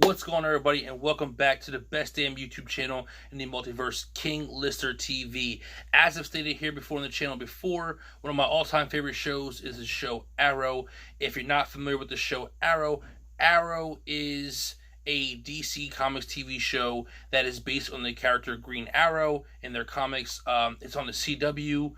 What's going on, everybody, and welcome back to the best damn YouTube channel in the multiverse, King Lister TV. As I've stated here before on the channel before, one of my all-time favorite shows is the show Arrow. If you're not familiar with the show Arrow, Arrow is a DC Comics TV show that is based on the character Green Arrow in their comics. It's on the CW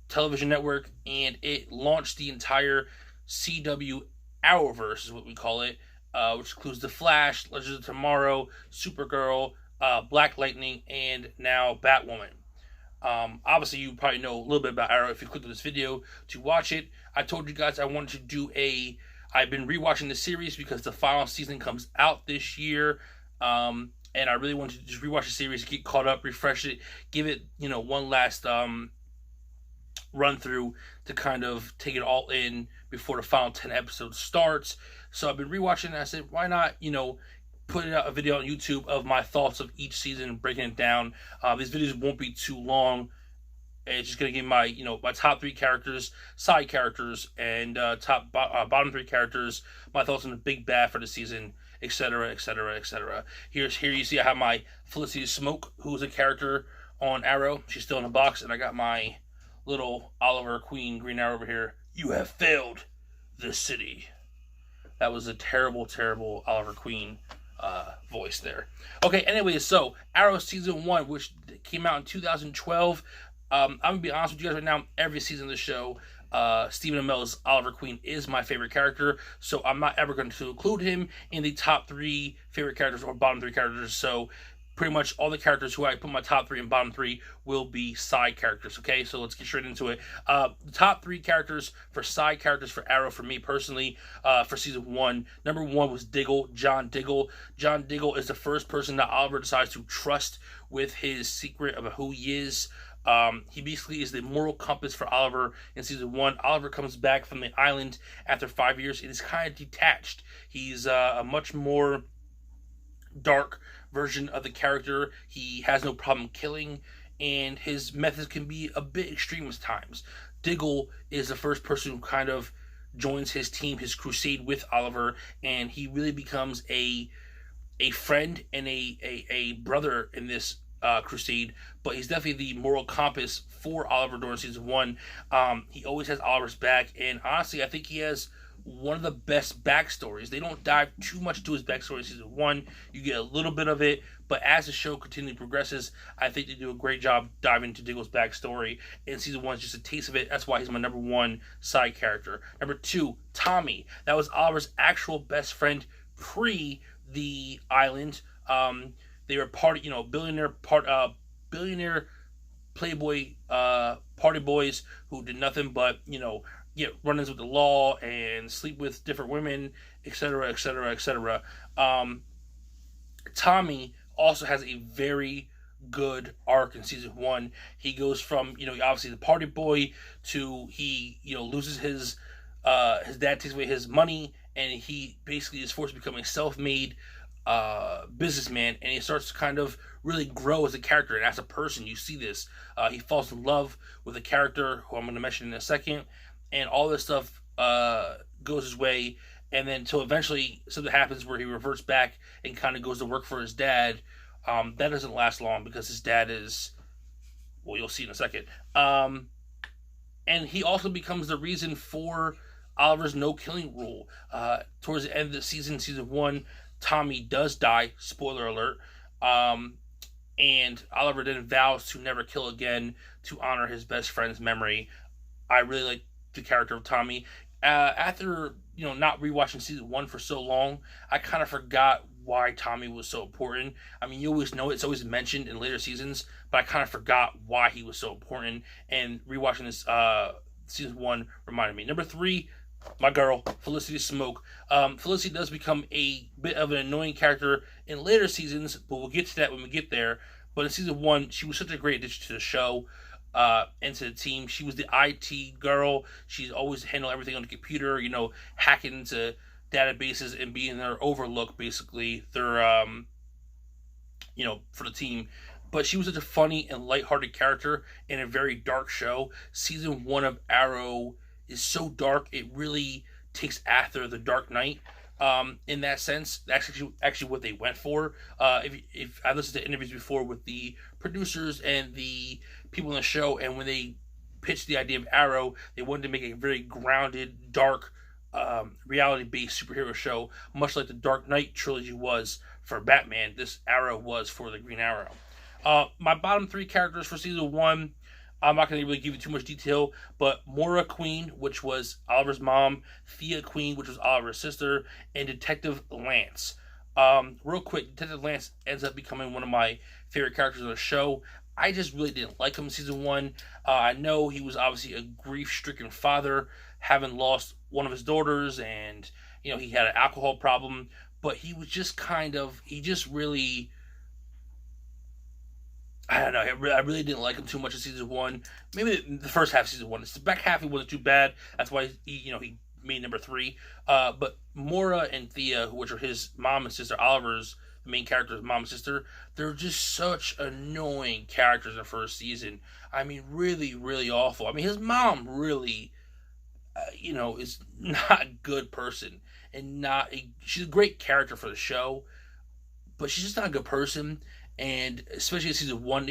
television network, and it launched the entire CW Arrowverse, is what we call it, which includes The Flash, Legends of Tomorrow, Supergirl, Black Lightning, and now Batwoman. Obviously, you probably know a little bit about Arrow if you clicked on this video to watch it. I told you guys I wanted to do I've been rewatching the series because the final season comes out this year. And I really wanted to just rewatch the series, get caught up, refresh it, give it, one last run through to kind of take it all in before the final 10 episodes starts. So I've been rewatching and I said, why not, put out a video on YouTube of my thoughts of each season, breaking it down. These videos won't be too long. It's just gonna give my, my top 3 characters, side characters, and bottom 3 characters, my thoughts on the big bad for the season, etc., etc., etc. Here you see I have my Felicity Smoke, who's a character on Arrow. She's still in the box, and I got my little Oliver Queen Green Arrow over here. You have failed the city. That was a terrible, terrible Oliver Queen voice there. Okay, anyways, so Arrow Season 1, which came out in 2012. I'm going to be honest with you guys right now, every season of the show, Stephen Amell's Oliver Queen is my favorite character, so I'm not ever going to include him in the top 3 favorite characters or bottom 3 characters, so pretty much all the characters who I put my top 3 and bottom 3 will be side characters, okay? So let's get straight into it. The top 3 characters for side characters for Arrow, for me personally, for Season 1. Number 1 was Diggle, John Diggle. John Diggle is the first person that Oliver decides to trust with his secret about who he is. He basically is the moral compass for Oliver in Season 1. Oliver comes back from the island after 5 years and is kind of detached. He's a much more dark version of the character. He has no problem killing, and his methods can be a bit extreme at times. Diggle is the first person who kind of joins his team, his crusade with Oliver, and he really becomes a friend and a brother in this crusade, but he's definitely the moral compass for Oliver during Season 1. He always has Oliver's back, and honestly, I think he has one of the best backstories. They don't dive too much into his backstory in Season 1. You get a little bit of it, but as the show continually progresses, I think they do a great job diving into Diggle's backstory. And Season 1 is just a taste of it. That's why he's my number 1 side character. Number 2, Tommy. That was Oliver's actual best friend pre the island. They were billionaire playboy party boys who did nothing but get run-ins with the law and sleep with different women, etc., etc., etc. Tommy also has a very good arc in Season 1. He goes from obviously the party boy to he loses his dad takes away his money, and he basically is forced to become a self-made businessman, and he starts to kind of really grow as a character and as a person. You see this. He falls in love with a character who I'm going to mention in a second, and all this stuff goes his way, and then until eventually something happens where he reverts back and kind of goes to work for his dad. That doesn't last long because his dad is, well, you'll see in a second. And he also becomes the reason for Oliver's no-killing rule. Towards the end of the season, Season 1, Tommy does die, spoiler alert, and Oliver then vows to never kill again to honor his best friend's memory. I really like the character of Tommy. After not rewatching Season 1 for so long, I kind of forgot why Tommy was so important. I mean, you always know it's always mentioned in later seasons, but I kind of forgot why he was so important, and rewatching this Season 1 reminded me. Number 3, my girl, Felicity Smoke. Felicity does become a bit of an annoying character in later seasons, but we'll get to that when we get there. But in Season 1, she was such a great addition to the show and to the team. She was the IT girl. She's always handled everything on the computer, hacking into databases and being their overlook, basically, their, for the team. But she was such a funny and lighthearted character in a very dark show. Season 1 of Arrow is so dark, it really takes after The Dark Knight. In that sense. That's actually what they went for. If I listened to interviews before with the producers and the people in the show, and when they pitched the idea of Arrow, they wanted to make a very grounded, dark, reality-based superhero show, much like the Dark Knight trilogy was for Batman. This Arrow was for the Green Arrow. My bottom three characters for season one, I'm not going to really give you too much detail, but Moira Queen, which was Oliver's mom, Thea Queen, which was Oliver's sister, and Detective Lance. Real quick, Detective Lance ends up becoming one of my favorite characters on the show. I just really didn't like him in season one. I know he was obviously a grief-stricken father, having lost one of his daughters, and he had an alcohol problem, but he was just he just really, I don't know. I really didn't like him too much in season one. Maybe the first half of season one. The back half he wasn't too bad. That's why he made number 3. But Moira and Thea, which are his mom and sister, Oliver's the main character's mom and sister, they're just such annoying characters in the first season. I mean, really, really awful. I mean, his mom really, is not a good person, and she's a great character for the show, but she's just not a good person. And especially in season one,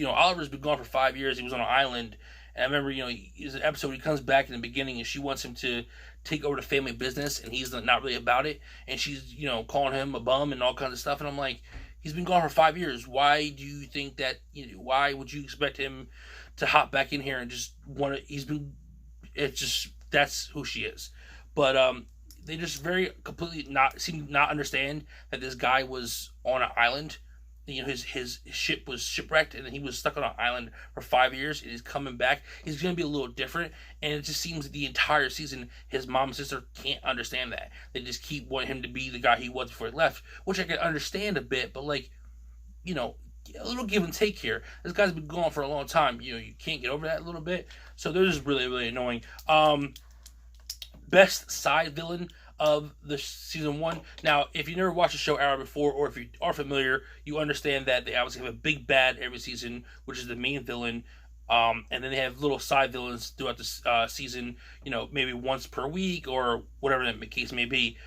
Oliver's been gone for 5 years. He was on an island, and I remember, there's an episode he comes back in the beginning, and she wants him to take over the family business, and he's not really about it. And she's, calling him a bum and all kinds of stuff. And I'm like, he's been gone for 5 years. Why do you think that? Why would you expect him to hop back in here and just want to? It's just, that's who she is. But they just very completely seem not understand that this guy was on an island. His ship was shipwrecked, and then he was stuck on an island for 5 years, and he's coming back. He's going to be a little different, and it just seems that the entire season, his mom and sister can't understand that. They just keep wanting him to be the guy he was before he left, which I can understand a bit, but a little give and take here. This guy's been gone for a long time. You can't get over that a little bit, so they're just really, really annoying. Best side villain of the season one. Now, if you never watched the show Arrow before, or if you are familiar, you understand that they obviously have a big bad every season, which is the main villain, and then they have little side villains throughout the season, maybe once per week or whatever the case may be.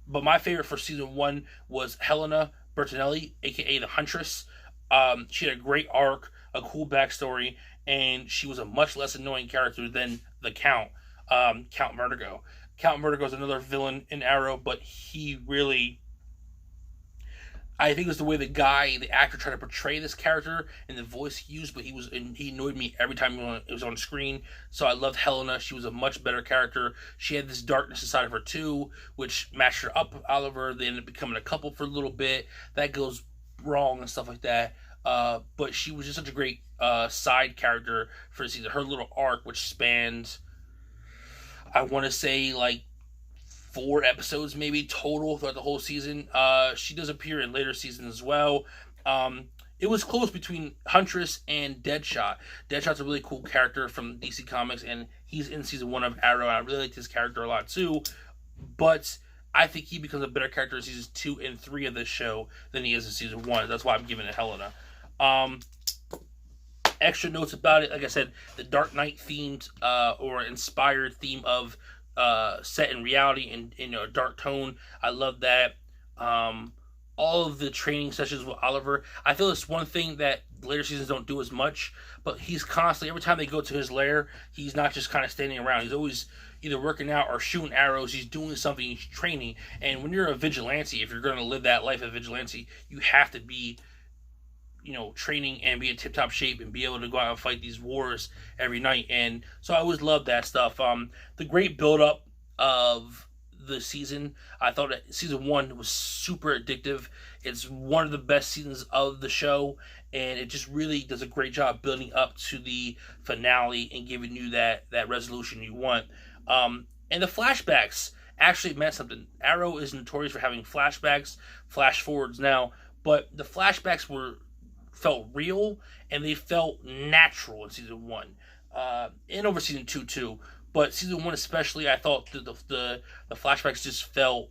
But my favorite for season one was Helena Bertinelli, aka the Huntress. She had a great arc, a cool backstory, and she was a much less annoying character than the Count, Count Vertigo. Count Vertigo is another villain in Arrow, but he really, I think it was the way the actor tried to portray this character and the voice he used, but he annoyed me every time it was on screen. So I loved Helena. She was a much better character. She had this darkness inside of her too, which matched her up with Oliver. They ended up becoming a couple for a little bit. That goes wrong and stuff like that. But she was just such a great side character for the season. Her little arc, which spans, I want to say, 4 episodes maybe total throughout the whole season. She does appear in later seasons as well. It was close between Huntress and Deadshot. Deadshot's a really cool character from DC Comics, and he's in season 1 of Arrow. I really like this character a lot too, but I think he becomes a better character in seasons 2 and 3 of this show than he is in season 1. That's why I'm giving it Helena. Extra notes about it, like I said, the Dark Knight themed or inspired theme of set in reality and in a dark tone. I love that. All of the training sessions with Oliver, I feel it's one thing that later seasons don't do as much, but he's constantly, every time they go to his lair, he's not just kind of standing around. He's always either working out or shooting arrows. He's doing something, he's training. And when you're a vigilante, if you're going to live that life of vigilante, you have to be training and be in tip-top shape and be able to go out and fight these wars every night. And so I always loved that stuff. The great build-up of the season, I thought that season 1 was super addictive. It's one of the best seasons of the show, and it just really does a great job building up to the finale and giving you that resolution you want. And the flashbacks actually meant something. Arrow is notorious for having flashbacks, flash forwards now, but the flashbacks felt real, and they felt natural in season 1, and over season 2 too. But season 1 especially, I thought the flashbacks just felt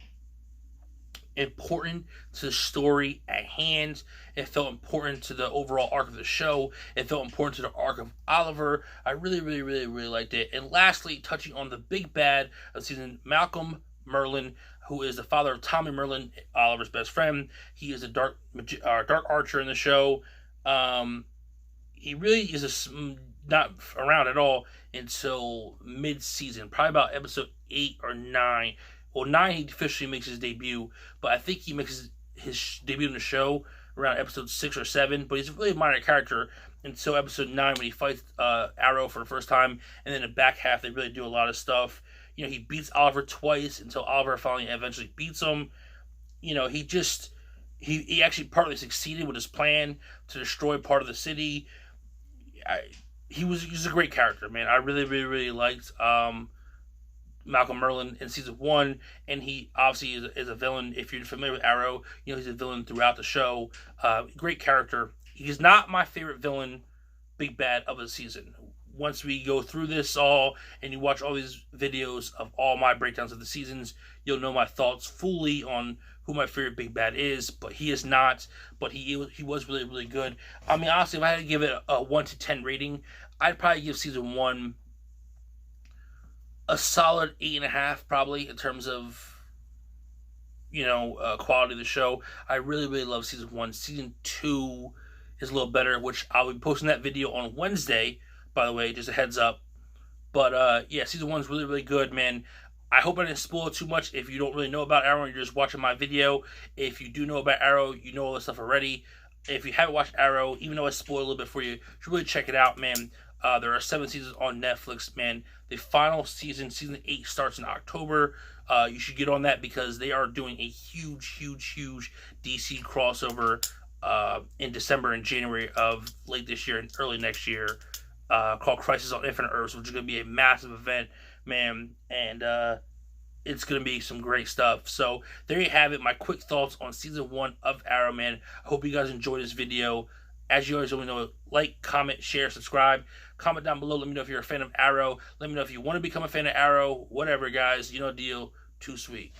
important to the story at hand. It felt important to the overall arc of the show. It felt important to the arc of Oliver. I really, really, really, really liked it. And lastly, touching on the big bad of the season, Malcolm Merlyn, who is the father of Tommy Merlin, Oliver's best friend. He is a dark archer in the show. He really is not around at all until mid-season, probably about episode 8 or 9. Well, 9 he officially makes his debut, but I think he makes his debut in the show around episode 6 or 7, but he's a really minor character until episode 9 when he fights Arrow for the first time, and then in the back half they really do a lot of stuff. You know, he beats Oliver twice until Oliver finally eventually beats him. You know, he actually partly succeeded with his plan to destroy part of the city. He was a great character, man. I really liked Malcolm Merlin in season 1, and he obviously is a villain. If you're familiar with Arrow, you know he's a villain throughout the show. Great character. He's not my favorite villain, big bad of the season. Once we go through this all, and you watch all these videos of all my breakdowns of the seasons, you'll know my thoughts fully on who my favorite big bad is. But he is not. But he was really good. I mean, honestly, if I had to give it a 1 to 10 rating, I'd probably give season 1 a solid 8.5, probably, in terms of, you know, quality of the show. I really love season 1. Season 2 is a little better, which I'll be posting that video on Wednesday, by the way, just a heads up. But yeah, season 1 is really good, man. I hope I didn't spoil it too much. If you don't really know about Arrow and you're just watching my video, if you do know about Arrow, you know all this stuff already. If you haven't watched Arrow, even though I spoiled a little bit for you, you should really check it out, man. There are 7 seasons on Netflix, man. The final season, season 8, starts in October. You should get on that because they are doing a huge DC crossover in December and January of late this year and early next year, called Crisis on Infinite Earths, which is going to be a massive event, man. And it's going to be some great stuff. So there you have it, my quick thoughts on season 1 of Arrow, man. I hope you guys enjoyed this video. As you always know, like, comment, share, subscribe. Comment down below. Let me know if you're a fan of Arrow. Let me know if you want to become a fan of Arrow. Whatever, guys. You know the deal. Too sweet.